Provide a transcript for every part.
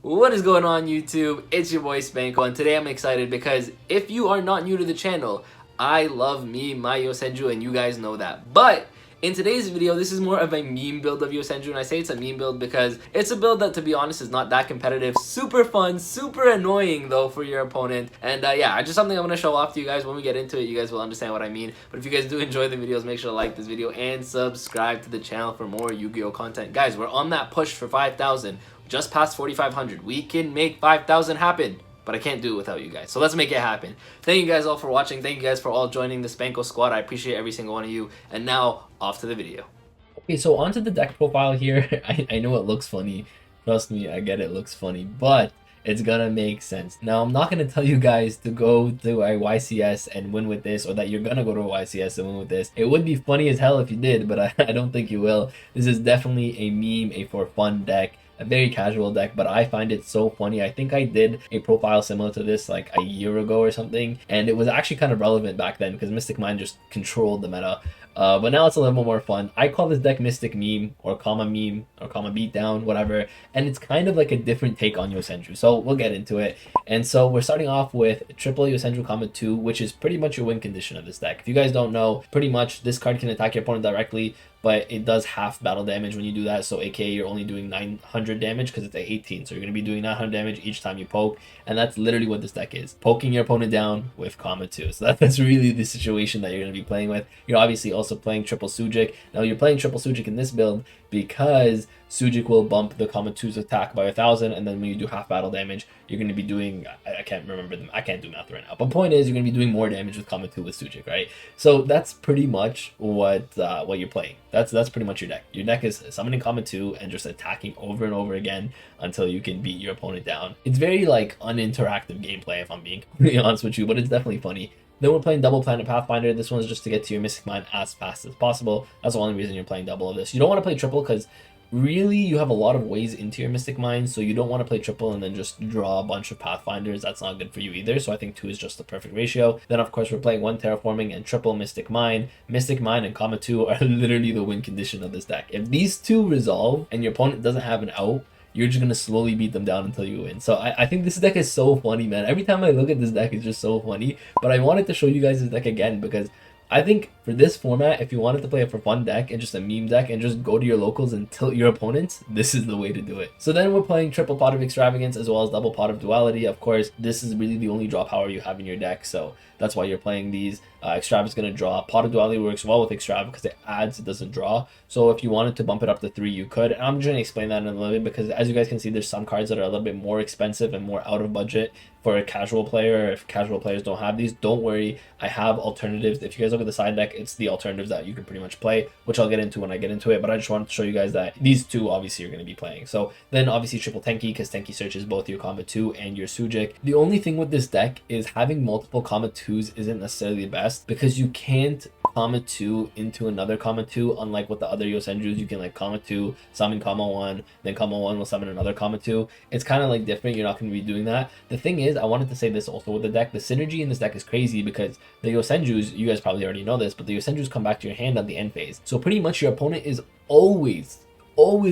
What is going on YouTube? It's your boy Spanko, and today I'm excited because if you are not new to the channel, I love my Yosenju, and you guys know that. But in today's video, this is more of a meme build of Yosenju, and I say it's a meme build because it's a build that, to be honest, is not that competitive. Super fun, super annoying though for your opponent, and yeah, just something I'm going to show off to you guys. When we get into it, you guys will understand what I mean. But if you guys do enjoy the videos, make sure to like this video and subscribe to the channel for more Yu-Gi-Oh content. Guys, we're on that push for 5,000. Just past 4,500. We can make 5,000 happen, but I can't do it without you guys. So let's make it happen. Thank you guys all for watching. Thank you guys for all joining the Spanko squad. I appreciate every single one of you. And now, off to the video. Okay, so onto the deck profile here. I know it looks funny. Trust me, I get it looks funny, but it's gonna make sense. Now, I'm not gonna tell you guys to go to a YCS and win with this, or that you're gonna go to a YCS and win with this. It would be funny as hell if you did, but I don't think you will. This is definitely a meme, a for fun deck. A very casual deck, but I find it so funny. I think I did a profile similar to this like a year ago or something, and it was actually kind of relevant back then because Mystic Mind just controlled the meta. But now it's a little bit more fun. I call this deck Mystic Meme or Comma Beatdown, whatever, and it's kind of like a different take on Yosenju. So we'll get into it. And so we're starting off with triple Yosenju Comma 2, which is pretty much your win condition of this deck. If you guys don't know, pretty much this card can attack your opponent directly, but it does half battle damage when you do that. So aka you're only doing 900 damage because it's a 18. So you're going to be doing 900 damage each time you poke. And that's literally what this deck is. Poking your opponent down with Comma 2. So that's really the situation that you're going to be playing with. You're obviously also playing triple Sujik. Now you're playing triple Sujik in this build because Sujik will bump the Comma 2's attack by 1,000, and then when you do half battle damage, you're going to be doing, I can't remember them, I can't do math right now, but point is you're going to be doing more damage with Comma 2 with Sujik, right? So that's pretty much what you're playing. That's pretty much your deck. Your deck is summoning Comma 2 and just attacking over and over again until you can beat your opponent down. It's very like uninteractive gameplay, if I'm being completely honest with you, but it's definitely funny. Then we're playing double Planet Pathfinder. This one's just to get to your Mystic Mind as fast as possible. That's the only reason you're playing double of this. You don't want to play triple because really you have a lot of ways into your Mystic Mind, so you don't want to play triple and then just draw a bunch of Pathfinders. That's not good for you either, so I think 2 is just the perfect ratio. Then of course we're playing 1 Terraforming and triple Mystic Mind. Mystic Mind and Comma 2 are literally the win condition of this deck. If these two resolve and your opponent doesn't have an out, you're just gonna slowly beat them down until you win. So I think this deck is so funny, man. Every time I look at this deck, it's just so funny. But I wanted to show you guys this deck again because I think for this format, if you wanted to play a for fun deck and just a meme deck and just go to your locals and tilt your opponents, this is the way to do it. So then we're playing triple Pot of Extravagance as well as double Pot of Duality. Of course, this is really the only draw power you have in your deck, so that's why you're playing these. Extrav is going to draw. Pot of Duality works well with Extrav because it adds, it doesn't draw. So if you wanted to bump it up to 3, you could. And I'm just going to explain that in a little bit because as you guys can see, there's some cards that are a little bit more expensive and more out of budget for a casual player. If casual players don't have these, don't worry. I have alternatives. If you guys look at the side deck, it's the alternatives that you can pretty much play, which I'll get into when I get into it. But I just wanted to show you guys that these two obviously you're going to be playing. So then obviously triple Tenki because Tenki searches both your Comma 2 and your Sujik. The only thing with this deck is having multiple Comma 2s isn't necessarily the best because you can't Comma 2 into another Comma 2, unlike with the other Yosenjus. You can like Comma 2, summon Comma 1, then Comma 1 will summon another Comma 2. It's kind of like different. You're not going to be doing that. The thing is, I wanted to say this also with the deck. The synergy in this deck is crazy because the Yosenjus, you guys probably already know this, but the Yosenjus come back to your hand at the end phase. So pretty much your opponent is always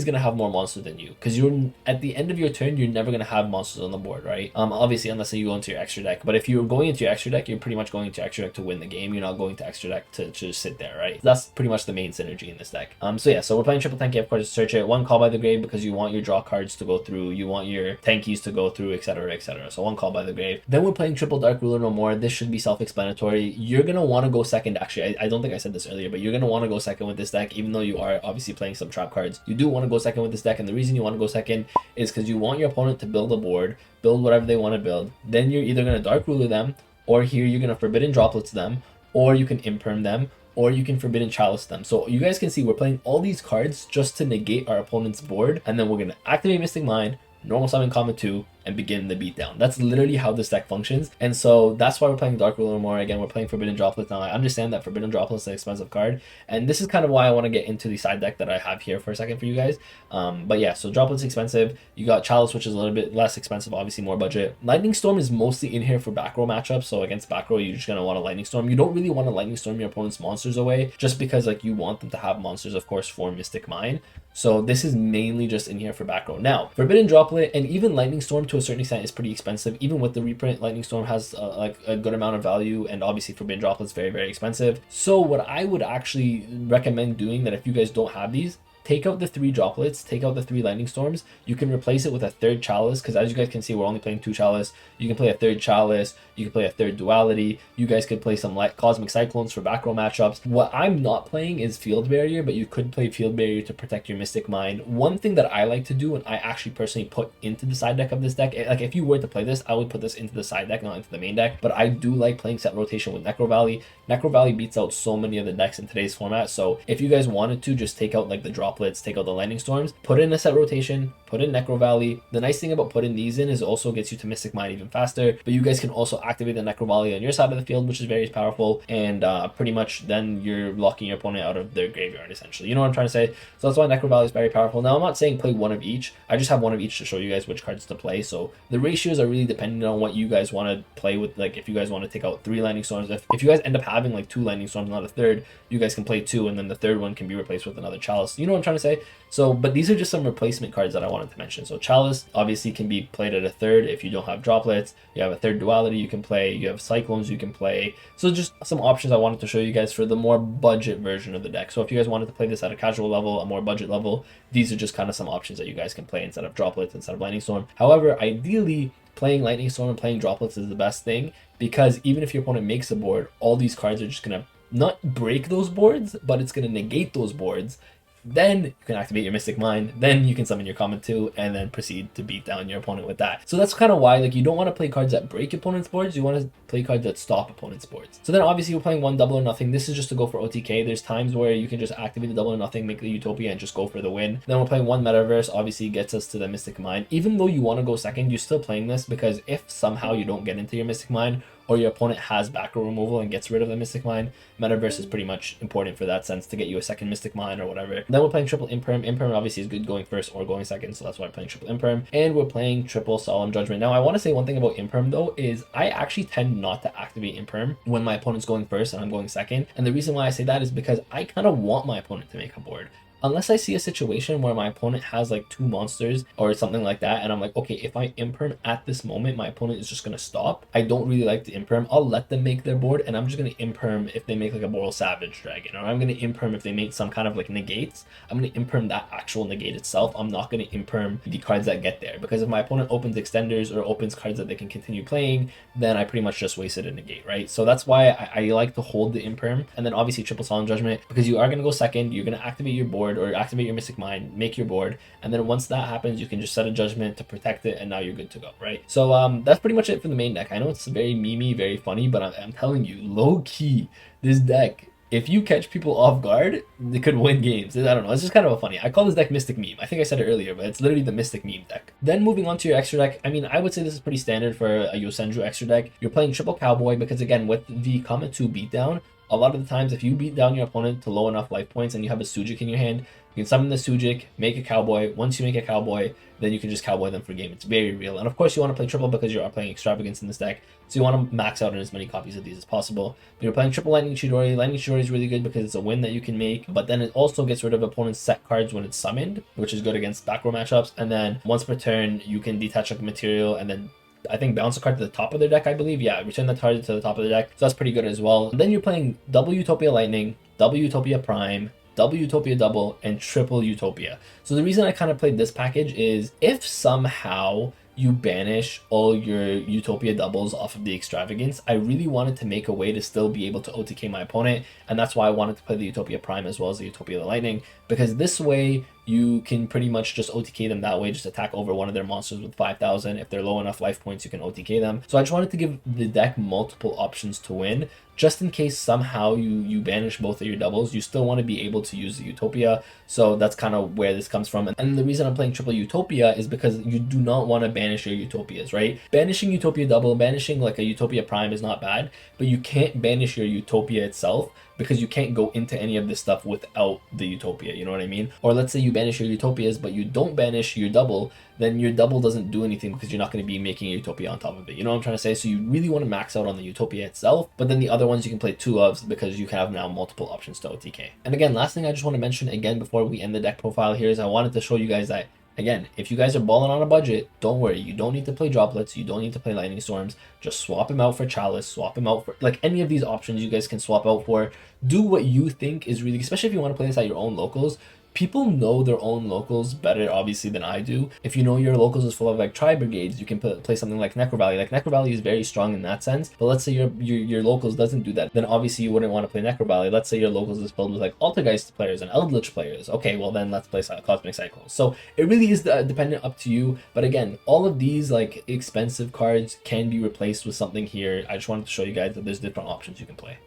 gonna have more monsters than you because you're at the end of your turn, you're never gonna have monsters on the board, right? Obviously unless you go into your extra deck, but if you're going into your extra deck, you're pretty much going into extra deck to win the game. You're not going to extra deck to just sit there, right? That's pretty much the main synergy in this deck. So yeah, so we're playing triple Tenki, of course. Search it. 1 Call by the Grave because you want your draw cards to go through, you want your Tenkis to go through, etc, etc. So 1 Call by the Grave. Then we're playing triple Dark Ruler no more. This should be self-explanatory. You're gonna want to go second. Actually, I don't think I said this earlier, but you're gonna want to go second with this deck, even though you are obviously playing some trap cards. You do want to go second with this deck, and the reason you want to go second is because you want your opponent to build a board, build whatever they want to build. Then you're either going to Dark Ruler them, or here you're going to Forbidden Droplets them, or you can Imperm them, or you can Forbidden Chalice them. So you guys can see we're playing all these cards just to negate our opponent's board, and then we're going to activate Mystic Mind, normal summon Comma 2, and begin the beatdown. That's literally how this deck functions. And so that's why we're playing Dark Ruler more. Again, we're playing Forbidden Droplets. Now I understand that Forbidden Droplets is an expensive card, and this is kind of why I want to get into the side deck that I have here for a second for you guys. But yeah, so Droplets expensive. You got Chalice, which is a little bit less expensive, obviously more budget. Lightning Storm is mostly in here for back row matchups. So against back row, you're just gonna want a Lightning Storm. You don't really want to Lightning Storm your opponent's monsters away, just because like you want them to have monsters, of course, for Mystic Mine. So this is mainly just in here for back row. Now, Forbidden Droplet and even Lightning Storm to a certain extent is pretty expensive. Even with the reprint, Lightning Storm has like a good amount of value, and obviously Forbidden Droplet is very, very expensive. So what I would actually recommend doing, that if you guys don't have these, take out the 3 droplets, take out the 3 lightning storms. You can replace it with a 3rd chalice, because as you guys can see, we're only playing 2 chalice. You can play a 3rd chalice, you can play a 3rd duality, you guys could play some cosmic cyclones for back row matchups. What I'm not playing is field barrier, but you could play field barrier to protect your Mystic Mine. One thing that I like to do, and I actually personally put into the side deck of this deck, like if you were to play this, I would put this into the side deck, not into the main deck, but I do like playing set rotation with Necro Valley. Necro Valley beats out so many of the decks in today's format, so if you guys wanted to, just take out like the droplets, take out the lightning storms, put in a set rotation, put in Necro Valley. The nice thing about putting these in is it also gets you to Mystic Mine even faster, but you guys can also activate the Necro Valley on your side of the field, which is very powerful, and pretty much then you're locking your opponent out of their graveyard, essentially. You know what I'm trying to say? So that's why Necro Valley is very powerful. Now, I'm not saying play one of each. I just have one of each to show you guys which cards to play, so the ratios are really dependent on what you guys want to play with. Like, if you guys want to take out 3 lightning storms, if you guys end up having like 2 lightning storms, not a 3rd, you guys can play 2, and then the 3rd one can be replaced with another chalice. You know what I'm trying to say? So, but these are just some replacement cards that I wanted to mention. So Chalice obviously can be played at a 3rd if you don't have droplets. You have a 3rd duality you can play. You have cyclones you can play. So just some options I wanted to show you guys for the more budget version of the deck. So if you guys wanted to play this at a casual level, a more budget level, these are just kind of some options that you guys can play instead of droplets, instead of lightning storm. However, ideally, playing lightning storm and playing droplets is the best thing, because even if your opponent makes a board, all these cards are just gonna not break those boards, but it's gonna negate those boards. Then you can activate your Mystic Mine, then you can summon your Comet 2, and then proceed to beat down your opponent with that. So that's kind of why, like, you don't want to play cards that break opponent's boards, you want to play cards that stop opponent's boards. So then obviously we're playing 1 double or nothing. This is just to go for OTK. There's times where you can just activate the double or nothing, make the Utopia, and just go for the win. Then we're playing 1 Metaverse, obviously gets us to the Mystic Mine. Even though you want to go second, you're still playing this, because if somehow you don't get into your Mystic Mine, or your opponent has back row removal and gets rid of the Mystic Mine, Metaverse is pretty much important for that sense, to get you a second Mystic Mine or whatever. Then we're playing triple Imperm. Imperm obviously is good going first or going second, so that's why I'm playing triple Imperm. And we're playing triple Solemn Judgment. Now, I want to say one thing about Imperm though, is I actually tend not to activate Imperm when my opponent's going first and I'm going second. And the reason why I say that is because I kind of want my opponent to make a board. Unless I see a situation where my opponent has like 2 monsters or something like that, and I'm like, okay, if I imperm at this moment, my opponent is just going to stop. I don't really like to imperm. I'll let them make their board, and I'm just going to imperm if they make like a Boral Savage Dragon, or I'm going to imperm if they make some kind of like negates. I'm going to imperm that actual negate itself. I'm not going to imperm the cards that get there, because if my opponent opens extenders or opens cards that they can continue playing, then I pretty much just wasted a negate, right? So that's why I like to hold the imperm. And then obviously triple Solemn Judgment, because you are going to go second, you're going to activate your board, or activate your Mystic Mine, make your board, and then once that happens, you can just set a judgment to protect it, and now you're good to go, right? So that's pretty much it for the main deck. I know it's very memey, very funny, but I'm telling you, low key, this deck, if you catch people off guard, they could win games. I don't know, it's just kind of a funny. I call this deck Mystic Meme. I think I said it earlier, but it's literally the Mystic Meme deck. Then moving on to your extra deck, I mean, I would say this is pretty standard for a Yosenju extra deck. You're playing triple Cowboy, because again, with the Comet 2 beatdown, a lot of the times, if you beat down your opponent to low enough life points and you have a Sujic in your hand, you can summon the Sujic, make a Cowboy. Once you make a Cowboy, then you can just Cowboy them for game. It's very real. And of course, you want to play triple because you are playing Extravagance in this deck, so you want to max out on as many copies of these as possible. But you're playing triple Lightning Chidori. Lightning Chidori is really good because it's a win that you can make, but then it also gets rid of opponent's set cards when it's summoned, which is good against back row matchups. And then once per turn, you can detach a material and then I think bounce a card to the top of their deck, I believe. Yeah, return the target to the top of the deck. So that's pretty good as well. And then you're playing double Utopia Lightning, double Utopia Prime, double Utopia Double, and triple Utopia. So the reason I kind of played this package is if somehow you banish all your Utopia doubles off of the Extravagance, I really wanted to make a way to still be able to OTK my opponent, and that's why I wanted to play the Utopia Prime as well as the Utopia Lightning, because this way you can pretty much just OTK them that way, just attack over one of their monsters with 5,000. If they're low enough life points, you can OTK them. So I just wanted to give the deck multiple options to win, just in case somehow you banish both of your doubles, you still want to be able to use the Utopia. So that's kind of where this comes from. And the reason I'm playing triple Utopia is because you do not want to banish your Utopias, right? Banishing Utopia double, banishing like a Utopia prime is not bad, but you can't banish your Utopia itself because you can't go into any of this stuff without the Utopia, you know what I mean? Or let's say you banish your Utopias, but you don't banish your double, then your double doesn't do anything because you're not going to be making a Utopia on top of it. You know what I'm trying to say? So you really want to max out on the Utopia itself, but then the other ones you can play 2 ofs because you have now multiple options to OTK. And again, last thing I just want to mention again before we end the deck profile here is I wanted to show you guys that, again, if you guys are balling on a budget, don't worry. You don't need to play droplets. You don't need to play lightning storms. Just swap him out for chalice. Swap him out for like any of these options you guys can swap out for. Do what you think is really, especially if you want to play this at your own locals. People know their own locals better, obviously, than I do. If you know your locals is full of like tri brigades, you can play something like Necro Valley. Like Necro Valley is very strong in that sense. But let's say your locals doesn't do that, then obviously you wouldn't want to play Necro Valley. Let's say your locals is filled with like Altergeist players and Eldritch players. Okay, well then let's play Cosmic Cyclones. So it really is dependent up to you. But again, all of these like expensive cards can be replaced with something here. I just wanted to show you guys that there's different options you can play.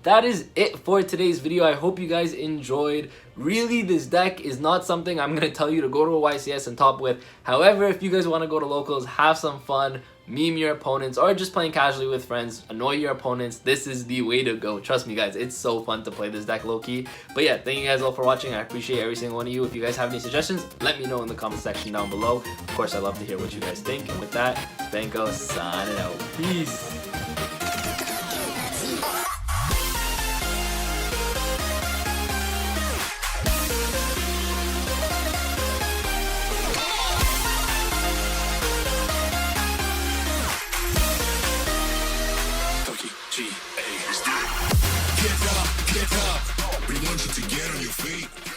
That is it for today's video. I hope you guys enjoyed. Really, this deck is not something I'm going to tell you to go to a YCS and top with. However, if you guys want to go to locals, have some fun, meme your opponents, or just playing casually with friends, annoy your opponents, this is the way to go. Trust me, guys, it's so fun to play this deck low-key. But yeah, thank you guys all for watching. I appreciate every single one of you. If you guys have any suggestions, let me know in the comment section down below. Of course, I love to hear what you guys think. And with that, Spanko signing out. Peace. Get up, we want you to get on your feet.